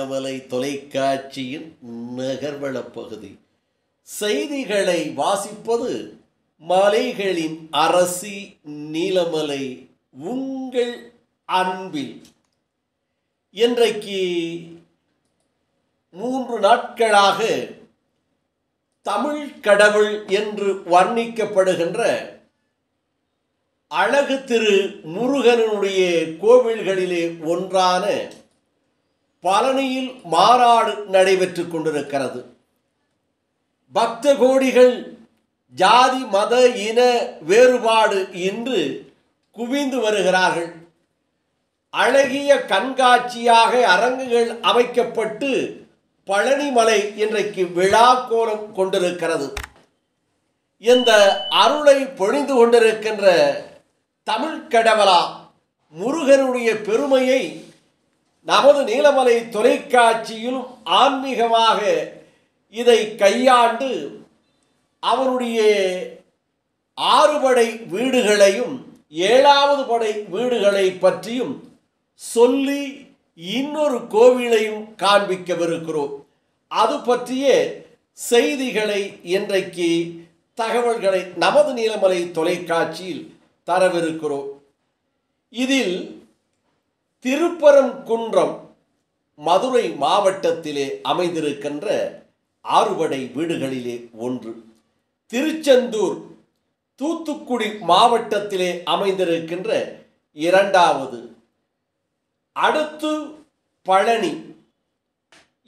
நீலமலை தொலைக்காட்சியின் நகர்வள பகுதி. செய்திகளை வாசிப்பது மலைகளின் அரசி நீலமலை. உங்கள் அன்பில் இன்றைக்கு 3 நாட்களாக தமிழ் கடவுள் என்று வர்ணிக்கப்படுகின்ற அழகு திரு முருகனுடைய கோவில்களிலே ஒன்றான பழனியில் மாநாடு நடைபெற்று கொண்டிருக்கிறது. பக்த கோடிகள் ஜாதி மத இன வேறுபாடு இன்று குவிந்து வருகிறார்கள். அழகிய கண்காட்சியாக அரங்குகள் அமைக்கப்பட்டு பழனிமலை இன்றைக்கு விழா கோலம் கொண்டிருக்கிறது. இந்த அருளை பொழிந்து கொண்டிருக்கின்ற தமிழ் கடவுளா முருகனுடைய பெருமையை நமது நீலமலை தொலைக்காட்சியிலும் ஆன்மீகமாக இதை கையாண்டு அவருடைய 6 படை வீடுகளையும் 7வது படை வீடுகளை பற்றியும் சொல்லி இன்னொரு கோவிலையும் காண்பிக்கவிருக்கிறோம். அது பற்றிய செய்திகளை இன்றைக்கு தகவல்களை நமது நீலமலை தொலைக்காட்சியில் தரவிருக்கிறோம். இதில் திருப்பரங்குன்றம் மதுரை மாவட்டத்திலே அமைந்திருக்கின்ற 6 படை வீடுகளிலே ஒன்று, திருச்செந்தூர் தூத்துக்குடி மாவட்டத்திலே அமைந்திருக்கின்ற 2வது, அடுத்து பழனி.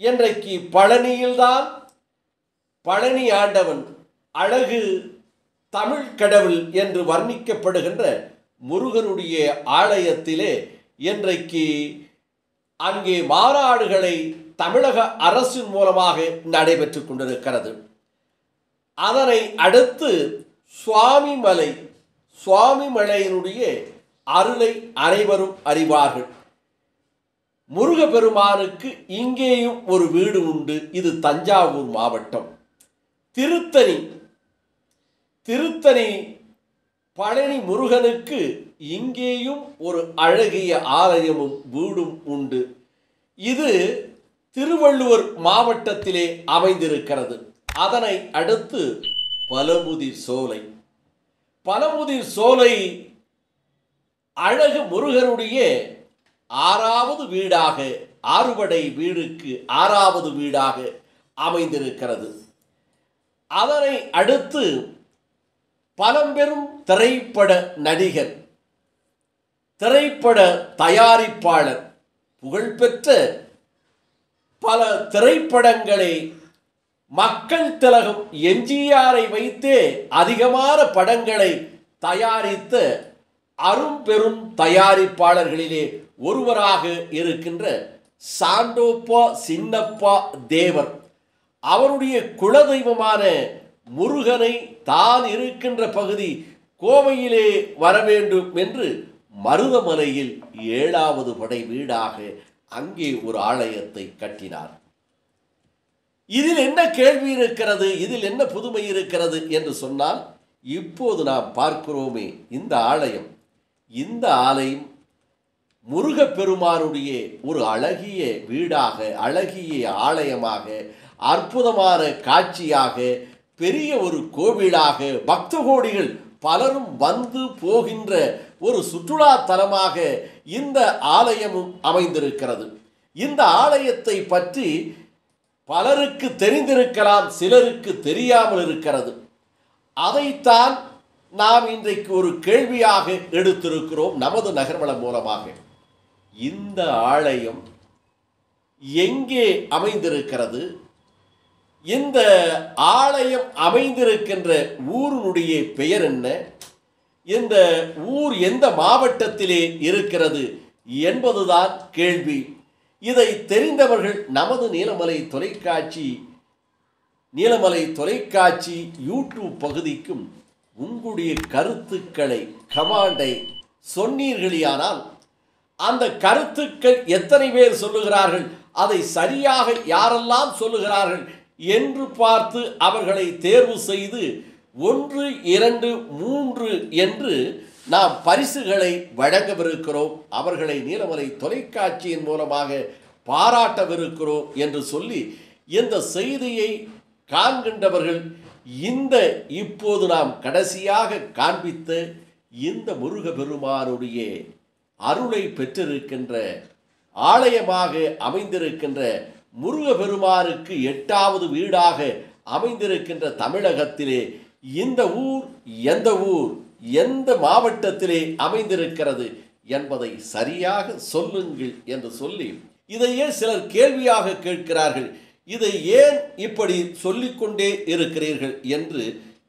இன்றைக்கு பழனியில்தான் பழனி ஆண்டவன் அழகு தமிழ் கடவுள் என்று வர்ணிக்கப்படுகின்ற முருகனுடைய ஆலயத்திலே இன்றைக்கு அங்கே மாநாடுகளை தமிழக அரசின் மூலமாக நடைபெற்று கொண்டிருக்கிறது. அதனை அடுத்து சுவாமிமலையினுடைய அருளை அனைவரும் அறிவார்கள். முருகப்பெருமானுக்கு இங்கேயும் ஒரு வீடு உண்டு. இது தஞ்சாவூர் மாவட்டம். திருத்தணி பழனி முருகனுக்கு இங்கேயும் ஒரு அழகிய ஆலயமும் வீடும் உண்டு. இது திருவள்ளுவர் மாவட்டத்திலே அமைந்திருக்கிறது. அதனை அடுத்து பழமுதிர் சோலை அழகு முருகனுடைய 6வது வீடாக, 6 படை வீடுக்கு 6வது வீடாக அமைந்திருக்கிறது. அதனை அடுத்து பழம்பெரும் திரைப்பட நடிகர், திரைப்பட தயாரிப்பாளர், புகழ்பெற்ற பல திரைப்படங்களை மக்கள் திலகம் எம்ஜிஆரை வைத்தே அதிகமான படங்களை தயாரித்த அரும்பெரும் தயாரிப்பாளர்களிலே ஒருவராக இருக்கின்ற சாண்டோப்பா சின்னப்பா தேவர் அவருடைய குலதெய்வமான முருகனை தான் இருக்கின்ற பகுதி கோவையிலே வர வேண்டும் என்று மருதமலையில் 7வது படை வீடாக அங்கே ஒரு ஆலயத்தை கட்டினார். இதில் என்ன கேள்வி இருக்கிறது, இதில் என்ன புதுமை இருக்கிறது என்று சொன்னால், இப்போது நாம் பார்க்கிறோமே இந்த ஆலயம் முருகப்பெருமானுடைய ஒரு அழகிய வீடாக, அழகிய ஆலயமாக, அற்புதமான காட்சியாக, பெரிய ஒரு கோவிலாக, பக்த கோடிகள் பலரும் வந்து போகின்ற ஒரு சுற்றுலா தலமாக இந்த ஆலயமும் அமைந்திருக்கிறது. இந்த ஆலயத்தை பற்றி பலருக்கு தெரிந்திருக்கலாம், சிலருக்கு தெரியாமல் இருக்கிறது. அதைத்தான் நாம் இன்றைக்கு ஒரு கேள்வியாக எடுத்திருக்கிறோம் நமது நகர்வளம் மூலமாக. இந்த ஆலயம் எங்கே அமைந்திருக்கிறது? இந்த ஆலயம் அமைந்திருக்கின்ற ஊரினுடைய பெயர் என்ன? இந்த ஊர் எந்த மாவட்டத்திலே இருக்கிறது என்பதுதான் கேள்வி. இதை தெரிந்தவர்கள் நமது நீலமலை தொலைக்காட்சி யூடியூப் பகுதிக்கும் உங்களுடைய கருத்துக்களை கமாண்டை சொன்னீர்களானால், அந்த கருத்துக்கள் எத்தனை பேர் சொல்லுகிறார்கள், அதை சரியாக யாரெல்லாம் சொல்லுகிறார்கள் என்று பார்த்து அவர்களை தேர்வு செய்து 1, 2, 3 என்று நாம் பரிசுகளை வழங்கவிருக்கிறோம். அவர்களை நீலமலை தொலைக்காட்சியின் மூலமாக பாராட்டவிருக்கிறோம் என்று சொல்லி இந்த செய்தியை காண்கின்றவர்கள் இந்த இப்போது நாம் கடைசியாக காண்பித்த இந்த முருகப்பெருமானுடைய அருளை பெற்றிருக்கின்ற ஆலயமாக அமைந்திருக்கின்ற முருகப்பெருமானுக்கு 8வது வீடாக அமைந்திருக்கின்ற தமிழகத்திலே இந்த ஊர் எந்த மாவட்டத்திலே அமைந்திருக்கிறது என்பதை சரியாக சொல்லுங்கள் என்று சொல்லி இதையே சிலர் கேள்வியாக கேட்கிறார்கள். இதை ஏன் இப்படி சொல்லிக்கொண்டே இருக்கிறீர்கள் என்று.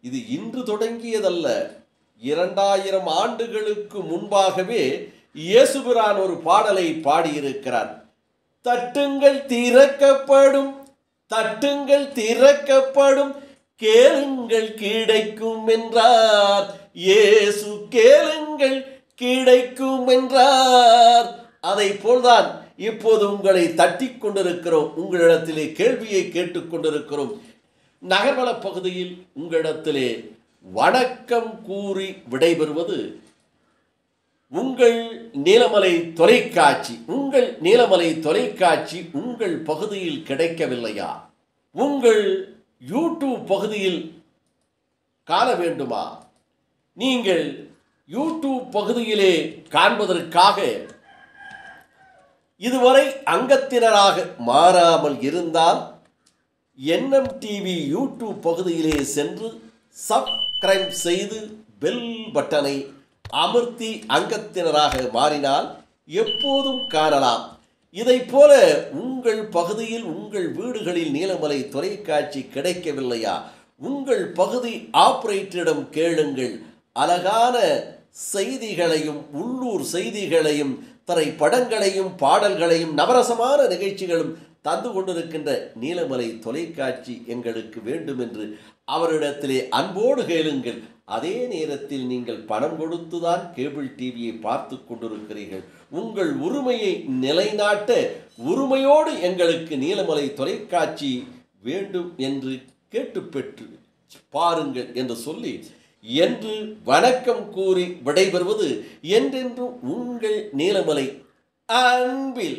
இது இன்று தொடங்கியதல்ல. 2000 ஆண்டுகளுக்கு முன்பாகவே இயேசுபிரான் ஒரு பாடலை பாடியிருக்கிறார். தட்டுங்கள் திறக்கப்படும், தட்டுங்கள் திறக்கப்படும், கேளுங்கள் கிடைக்கும் என்றார். இயேசு கேளுங்கள் கிடைக்கும் என்றார். அதை போல்தான் இப்போது உங்களை தட்டி கொண்டிருக்கிறோம். உங்களிடத்திலே கேள்வியை கேட்டுக்கொண்டிருக்கிறோம். நகர்வள பகுதியில் உங்களிடத்திலே வணக்கம் கூறி விடைபெறுவது உங்கள் நீலமலை தொலைக்காட்சி. உங்கள் நீலமலை தொலைக்காட்சி உங்கள் பகுதியில் கிடைக்கவில்லையா? உங்கள் யூடியூப் பகுதியில் காண வேண்டுமா? நீங்கள் யூடியூப் பகுதியிலே காண்பதற்காக இதுவரை அங்கத்தினராக மாறாமல் இருந்தால் என்எம் டிவி யூடியூப் பகுதியிலே சென்று சப்ஸ்கிரைப் செய்து பெல் பட்டனை அமர்த்தி அங்கத்தினராக மாறினால் எப்போதும் காணலாம். இதை போல உங்கள் பகுதியில் உங்கள் வீடுகளில் நீலமலை தொலைக்காட்சி கிடைக்கவில்லையா? உங்கள் பகுதி ஆபரேட்டரிடம் கேளுங்கள். அழகான செய்திகளையும் உள்ளூர் செய்திகளையும் திரைப்படங்களையும் பாடல்களையும் நவரசமான நிகழ்ச்சிகளும் தந்து கொண்டிருக்கின்ற நீலமலை தொலைக்காட்சி எங்களுக்கு வேண்டும் என்று அவரிடத்திலே அன்போடு கேளுங்கள். அதே நேரத்தில் நீங்கள் பணம் கொடுத்துதான் கேபிள் டிவியை பார்த்து கொண்டிருக்கிறீர்கள். உங்கள் உரிமையை நிலைநாட்ட உரிமையோடு எங்களுக்கு நீலமலை தொலைக்காட்சி வேண்டும் என்று கேட்டு பெற்று பாருங்கள் என்று சொல்லி என்று வணக்கம் கூறி விடைபெறுவது என்றென்றும் உங்கள் நீலமலை அன்பில்